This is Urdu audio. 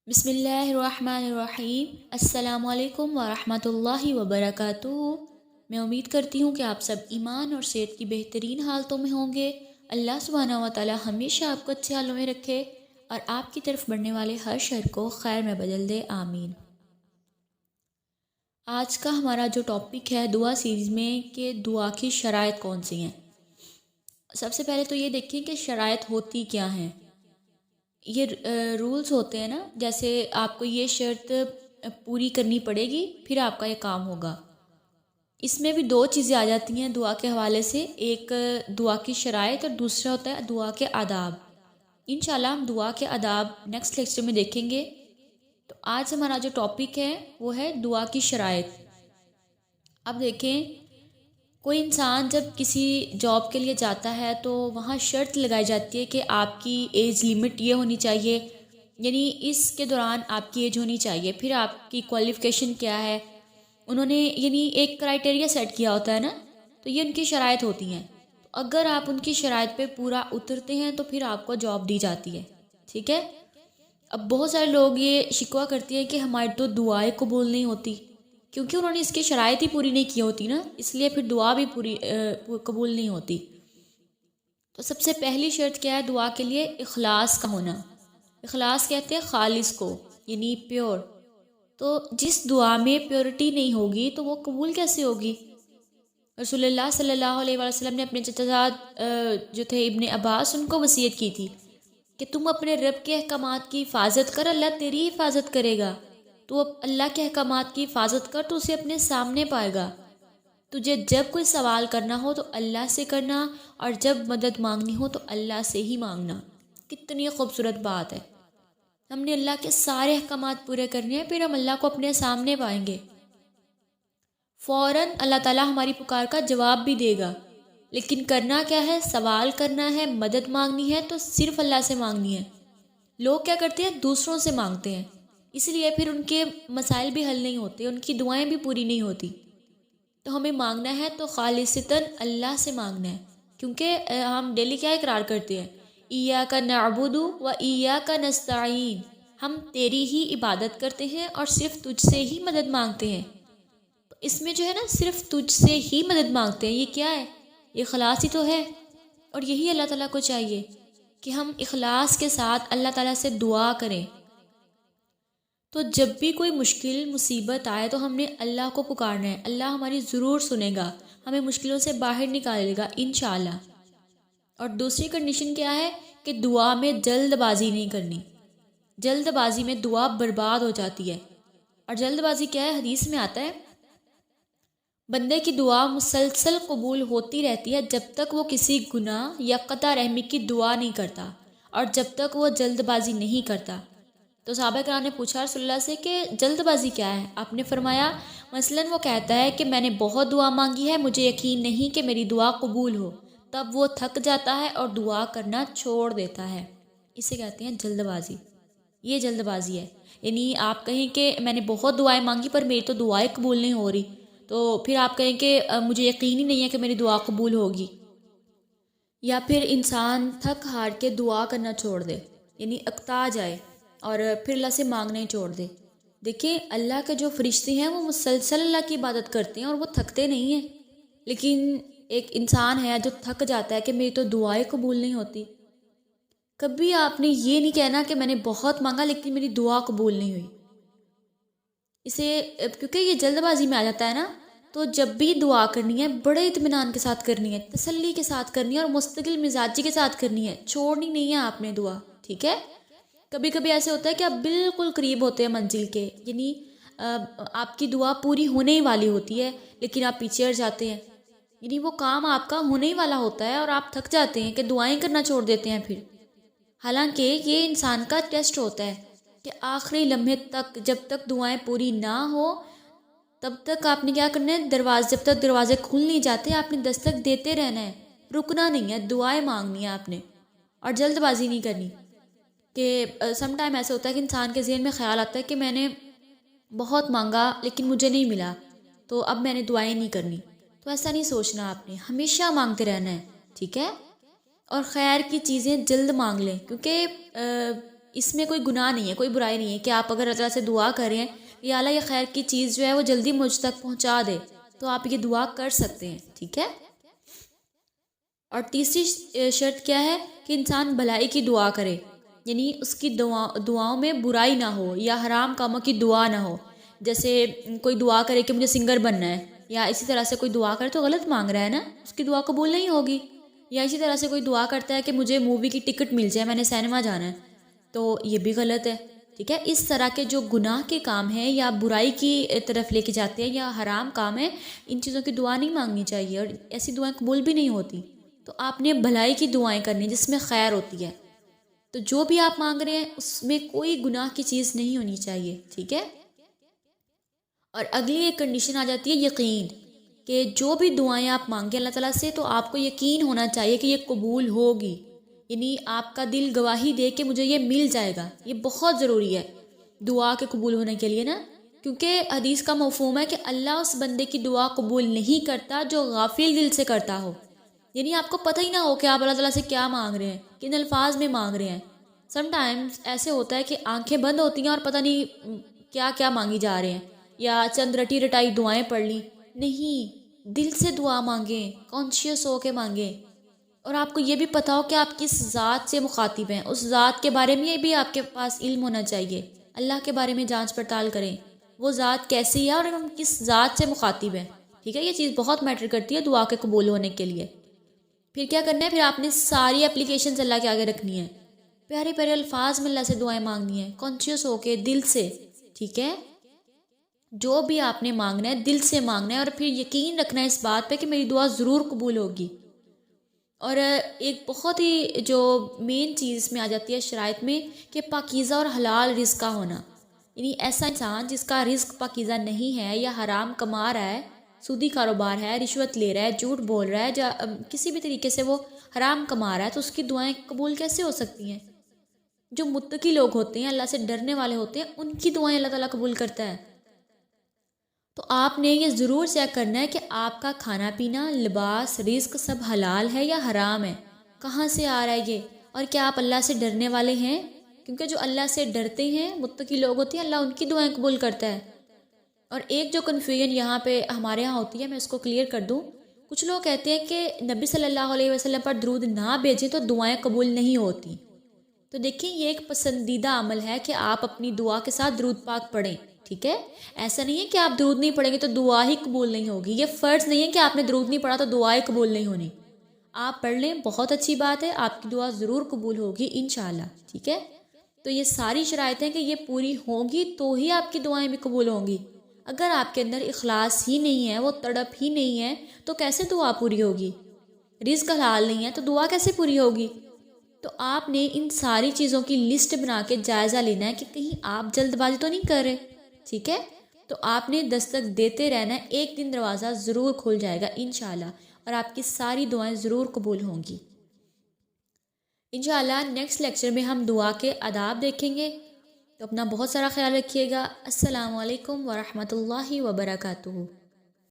بسم اللہ الرحمن الرحیم۔ السلام علیکم ورحمۃ اللہ وبرکاتہ۔ میں امید کرتی ہوں کہ آپ سب ایمان اور صحت کی بہترین حالتوں میں ہوں گے۔ اللہ سبحانہ و تعالی ہمیشہ آپ کو اچھے حالوں میں رکھے اور آپ کی طرف بڑھنے والے ہر شر کو خیر میں بدل دے، آمین۔ آج کا ہمارا جو ٹاپک ہے دعا سیریز میں کہ دعا کی شرائط کون سی ہیں۔ سب سے پہلے تو یہ دیکھیں کہ شرائط ہوتی کیا ہیں۔ یہ رولز ہوتے ہیں نا، جیسے آپ کو یہ شرط پوری کرنی پڑے گی پھر آپ کا یہ کام ہوگا۔ اس میں بھی دو چیزیں آ جاتی ہیں دعا کے حوالے سے، ایک دعا کی شرائط اور دوسرا ہوتا ہے دعا کے آداب۔ انشاءاللہ ہم دعا کے آداب نیکسٹ لیکچر میں دیکھیں گے۔ تو آج ہمارا جو ٹاپک ہے وہ ہے دعا کی شرائط۔ اب دیکھیں، کوئی انسان جب کسی جاب کے لیے جاتا ہے تو وہاں شرط لگائی جاتی ہے کہ آپ کی ایج لیمٹ یہ ہونی چاہیے، یعنی اس کے دوران آپ کی ایج ہونی چاہیے، پھر آپ کی کوالیفیکیشن کیا ہے، انہوں نے یعنی ایک کرائٹیریا سیٹ کیا ہوتا ہے نا، تو یہ ان کی شرائط ہوتی ہیں۔ اگر آپ ان کی شرائط پہ پورا اترتے ہیں تو پھر آپ کو جاب دی جاتی ہے، ٹھیک ہے۔ اب بہت سارے لوگ یہ شکوہ کرتے ہیں کہ ہماری تو دعائیں قبول نہیں ہوتی، کیونکہ انہوں نے اس کی شرائط ہی پوری نہیں کی ہوتی نا، اس لیے پھر دعا بھی پوری قبول نہیں ہوتی۔ تو سب سے پہلی شرط کیا ہے دعا کے لیے؟ اخلاص کا ہونا۔ اخلاص کہتے ہیں خالص کو، یعنی پیور۔ تو جس دعا میں پیورٹی نہیں ہوگی تو وہ قبول کیسے ہوگی؟ رسول اللہ صلی اللہ علیہ وسلم نے اپنے چچا زاد جو تھے ابن عباس، ان کو وصیت کی تھی کہ تم اپنے رب کے احکامات کی حفاظت کر، اللہ تیری حفاظت کرے گا۔ تو اللہ کے احکامات کی حفاظت کر تو اسے اپنے سامنے پائے گا۔ تجھے جب کوئی سوال کرنا ہو تو اللہ سے کرنا، اور جب مدد مانگنی ہو تو اللہ سے ہی مانگنا۔ کتنی خوبصورت بات ہے۔ ہم نے اللہ کے سارے احکامات پورے کرنے ہیں، پھر ہم اللہ کو اپنے سامنے پائیں گے۔ فوراً اللہ تعالیٰ ہماری پکار کا جواب بھی دے گا، لیکن کرنا کیا ہے؟ سوال کرنا ہے، مدد مانگنی ہے تو صرف اللہ سے مانگنی ہے۔ لوگ کیا کرتے ہیں؟ دوسروں سے مانگتے ہیں، اس لیے پھر ان کے مسائل بھی حل نہیں ہوتے، ان کی دعائیں بھی پوری نہیں ہوتی۔ تو ہمیں مانگنا ہے تو خالصتاً اللہ سے مانگنا ہے، کیونکہ ہم ڈیلی کیا اقرار کرتے ہیں؟ ایاک نعبد و ایاک نستعین، ہم تیری ہی عبادت کرتے ہیں اور صرف تجھ سے ہی مدد مانگتے ہیں۔ تو اس میں جو ہے نا، صرف تجھ سے ہی مدد مانگتے ہیں، یہ کیا ہے؟ یہ اخلاص ہی تو ہے، اور یہی اللہ تعالیٰ کو چاہیے کہ ہم اخلاص کے ساتھ اللہ تعالیٰ سے دعا کریں۔ تو جب بھی کوئی مشکل مصیبت آئے تو ہم نے اللہ کو پکارنا ہے، اللہ ہماری ضرور سنے گا، ہمیں مشکلوں سے باہر نکالے گا انشاءاللہ۔ اور دوسری کنڈیشن کیا ہے؟ کہ دعا میں جلد بازی نہیں کرنی۔ جلد بازی میں دعا برباد ہو جاتی ہے۔ اور جلد بازی کیا ہے؟ حدیث میں آتا ہے بندے کی دعا مسلسل قبول ہوتی رہتی ہے جب تک وہ کسی گناہ یا قطع رحمی کی دعا نہیں کرتا، اور جب تک وہ جلد بازی نہیں کرتا۔ تو صحابہ کرام نے پوچھا رسول اللہ سے کہ جلد بازی کیا ہے؟ آپ نے فرمایا مثلاً وہ کہتا ہے کہ میں نے بہت دعا مانگی ہے، مجھے یقین نہیں کہ میری دعا قبول ہو، تب وہ تھک جاتا ہے اور دعا کرنا چھوڑ دیتا ہے۔ اسے کہتے ہیں جلد بازی۔ یہ جلد بازی ہے، یعنی آپ کہیں کہ میں نے بہت دعائیں مانگی پر میری تو دعائیں قبول نہیں ہو رہی، تو پھر آپ کہیں کہ مجھے یقین ہی نہیں ہے کہ میری دعا قبول ہوگی۔ یا پھر انسان تھک ہار کے دعا کرنا چھوڑ دے، یعنی اکتا جائے اور پھر اللہ سے مانگنا ہی چھوڑ دے۔ دیکھیں اللہ کے جو فرشتے ہیں وہ مسلسل اللہ کی عبادت کرتے ہیں اور وہ تھکتے نہیں ہیں، لیکن ایک انسان ہے جو تھک جاتا ہے کہ میری تو دعائیں قبول نہیں ہوتی۔ کبھی آپ نے یہ نہیں کہنا کہ میں نے بہت مانگا لیکن میری دعا قبول نہیں ہوئی۔ اسے کیونکہ یہ جلد بازی میں آ جاتا ہے نا، تو جب بھی دعا کرنی ہے بڑے اطمینان کے ساتھ کرنی ہے، تسلی کے ساتھ کرنی ہے اور مستقل مزاجی کے ساتھ کرنی ہے، چھوڑنی نہیں ہے آپ نے دعا، ٹھیک ہے۔ کبھی کبھی ایسے ہوتا ہے کہ آپ بالکل قریب ہوتے ہیں منزل کے، یعنی آپ کی دعا پوری ہونے ہی والی ہوتی ہے لیکن آپ پیچھے ہٹ جاتے ہیں، یعنی وہ کام آپ کا ہونے ہی والا ہوتا ہے اور آپ تھک جاتے ہیں کہ دعائیں کرنا چھوڑ دیتے ہیں پھر۔ حالانکہ یہ انسان کا ٹیسٹ ہوتا ہے کہ آخری لمحے تک جب تک دعائیں پوری نہ ہو تب تک آپ نے کیا کرنا ہے؟ جب تک دروازے کھل نہیں جاتے آپ نے دستک دیتے رہنا ہے، رکنا نہیں ہے، دعائیں مانگنی ہے آپ نے، اور جلد بازی نہیں کرنی۔ کہ سم ٹائم ایسا ہوتا ہے کہ انسان کے ذہن میں خیال آتا ہے کہ میں نے بہت مانگا لیکن مجھے نہیں ملا تو اب میں نے دعائیں نہیں کرنی، تو ایسا نہیں سوچنا، آپ نے ہمیشہ مانگتے رہنا ہے، ٹھیک ہے۔ اور خیر کی چیزیں جلد مانگ لیں، کیونکہ اس میں کوئی گناہ نہیں ہے، کوئی برائی نہیں ہے کہ آپ اگر اللہ تعالیٰ سے دعا کر رہے ہیں یا اللہ یہ خیر کی چیز جو ہے وہ جلدی مجھ تک پہنچا دے، تو آپ یہ دعا کر سکتے ہیں، ٹھیک ہے۔ اور تیسری شرط کیا ہے کہ انسان بھلائی کی دعا کرے، یعنی اس کی دعاؤں میں برائی نہ ہو یا حرام کاموں کی دعا نہ ہو۔ جیسے کوئی دعا کرے کہ مجھے سنگر بننا ہے، یا اسی طرح سے کوئی دعا کرے تو غلط مانگ رہا ہے نا، اس کی دعا قبول نہیں ہوگی۔ یا اسی طرح سے کوئی دعا کرتا ہے کہ مجھے مووی کی ٹکٹ مل جائے، میں نے سینما جانا ہے، تو یہ بھی غلط ہے، ٹھیک ہے۔ اس طرح کے جو گناہ کے کام ہیں یا برائی کی طرف لے کے جاتے ہیں یا حرام کام ہے، ان چیزوں کی دعا نہیں مانگنی چاہیے، اور ایسی دعائیں قبول بھی نہیں ہوتی۔ تو آپ نے بھلائی کی دعائیں کرنی جس میں خیر ہوتی ہے، تو جو بھی آپ مانگ رہے ہیں اس میں کوئی گناہ کی چیز نہیں ہونی چاہیے، ٹھیک ہے۔ اور اگلی ایک کنڈیشن آ جاتی ہے یقین، کہ جو بھی دعائیں آپ مانگیں اللہ تعالیٰ سے تو آپ کو یقین ہونا چاہیے کہ یہ قبول ہوگی، یعنی آپ کا دل گواہی دے کہ مجھے یہ مل جائے گا۔ یہ بہت ضروری ہے دعا کے قبول ہونے کے لیے نا، کیونکہ حدیث کا مفہوم ہے کہ اللہ اس بندے کی دعا قبول نہیں کرتا جو غافل دل سے کرتا ہو، یعنی آپ کو پتہ ہی نہ ہو کہ آپ اللہ تعالیٰ سے کیا مانگ رہے ہیں، کن الفاظ میں مانگ رہے ہیں۔ سم ٹائمز ایسے ہوتا ہے کہ آنکھیں بند ہوتی ہیں اور پتہ نہیں کیا کیا مانگی جا رہے ہیں، یا چند رٹی رٹائی دعائیں پڑھ لی۔ نہیں، دل سے دعا مانگیں، کانشیس ہو کے مانگیں، اور آپ کو یہ بھی پتہ ہو کہ آپ کس ذات سے مخاطب ہیں، اس ذات کے بارے میں بھی آپ کے پاس علم ہونا چاہیے۔ اللہ کے بارے میں جانچ پڑتال کریں، وہ ذات کیسی ہے اور ہم کس ذات سے مخاطب ہیں، ٹھیک ہے۔ یہ چیز بہت میٹر کرتی ہے دعا کے قبول ہونے کے لیے۔ پھر کیا کرنا ہے، پھر آپ نے ساری اپلیکیشنز اللہ کے آگے رکھنی ہے، پیارے پیارے الفاظ میں اللہ سے دعائیں مانگنی ہیں، کانشیس ہو کے دل سے، ٹھیک ہے۔ جو بھی آپ نے مانگنا ہے دل سے مانگنا ہے، اور پھر یقین رکھنا ہے اس بات پہ کہ میری دعا ضرور قبول ہوگی۔ اور ایک بہت ہی جو مین چیز میں آ جاتی ہے شرائط میں، کہ پاکیزہ اور حلال رزق کا ہونا، یعنی ایسا انسان جس کا رزق پاکیزہ نہیں ہے یا حرام کما رہا ہے، سودی کاروبار ہے، رشوت لے رہا ہے، جھوٹ بول رہا ہے، کسی بھی طریقے سے وہ حرام کما رہا ہے، تو اس کی دعائیں قبول کیسے ہو سکتی ہیں؟ جو متقی لوگ ہوتے ہیں، اللہ سے ڈرنے والے ہوتے ہیں، ان کی دعائیں اللہ تعالیٰ قبول کرتا ہے۔ تو آپ نے یہ ضرور چیک کرنا ہے کہ آپ کا کھانا پینا، لباس، رزق سب حلال ہے یا حرام ہے، کہاں سے آ رہا ہے یہ، اور کیا آپ اللہ سے ڈرنے والے ہیں، کیونکہ جو اللہ سے ڈرتے ہیں، متقی لوگ ہوتے ہیں، اللہ ان کی دعائیں قبول کرتا ہے۔ اور ایک جو کنفیوژن یہاں پہ ہمارے یہاں ہوتی ہے، میں اس کو کلیئر کر دوں۔ کچھ لوگ کہتے ہیں کہ نبی صلی اللہ علیہ وسلم پر درود نہ بھیجیں تو دعائیں قبول نہیں ہوتی۔ تو دیکھیں، یہ ایک پسندیدہ عمل ہے کہ آپ اپنی دعا کے ساتھ درود پاک پڑھیں، ٹھیک ہے۔ ایسا نہیں ہے کہ آپ درود نہیں پڑھیں گے تو دعا ہی قبول نہیں ہوگی، یہ فرض نہیں ہے کہ آپ نے درود نہیں پڑھا تو دعائیں قبول نہیں ہونی۔ آپ پڑھ لیں، بہت اچھی بات ہے، آپ کی دعا ضرور قبول ہوگی انشاءاللہ، ٹھیک ہے۔ تو یہ ساری شرائط ہیں کہ یہ پوری ہوں گی تو ہی آپ کی دعائیں بھی قبول ہوں گی۔ اگر آپ کے اندر اخلاص ہی نہیں ہے، وہ تڑپ ہی نہیں ہے، تو کیسے دعا پوری ہوگی؟ رزق حلال نہیں ہے تو دعا کیسے پوری ہوگی؟ تو آپ نے ان ساری چیزوں کی لسٹ بنا کے جائزہ لینا ہے کہ کہیں آپ جلد بازی تو نہیں کر رہے، ٹھیک ہے۔ تو آپ نے دستک دیتے رہنا ہے، ایک دن دروازہ ضرور کھل جائے گا انشاءاللہ، اور آپ کی ساری دعائیں ضرور قبول ہوں گی انشاءاللہ۔ نیکسٹ لیکچر میں ہم دعا کے آداب دیکھیں گے، تو اپنا بہت سارا خیال رکھیے گا۔ السلام علیکم ورحمۃ اللہ وبرکاتہ۔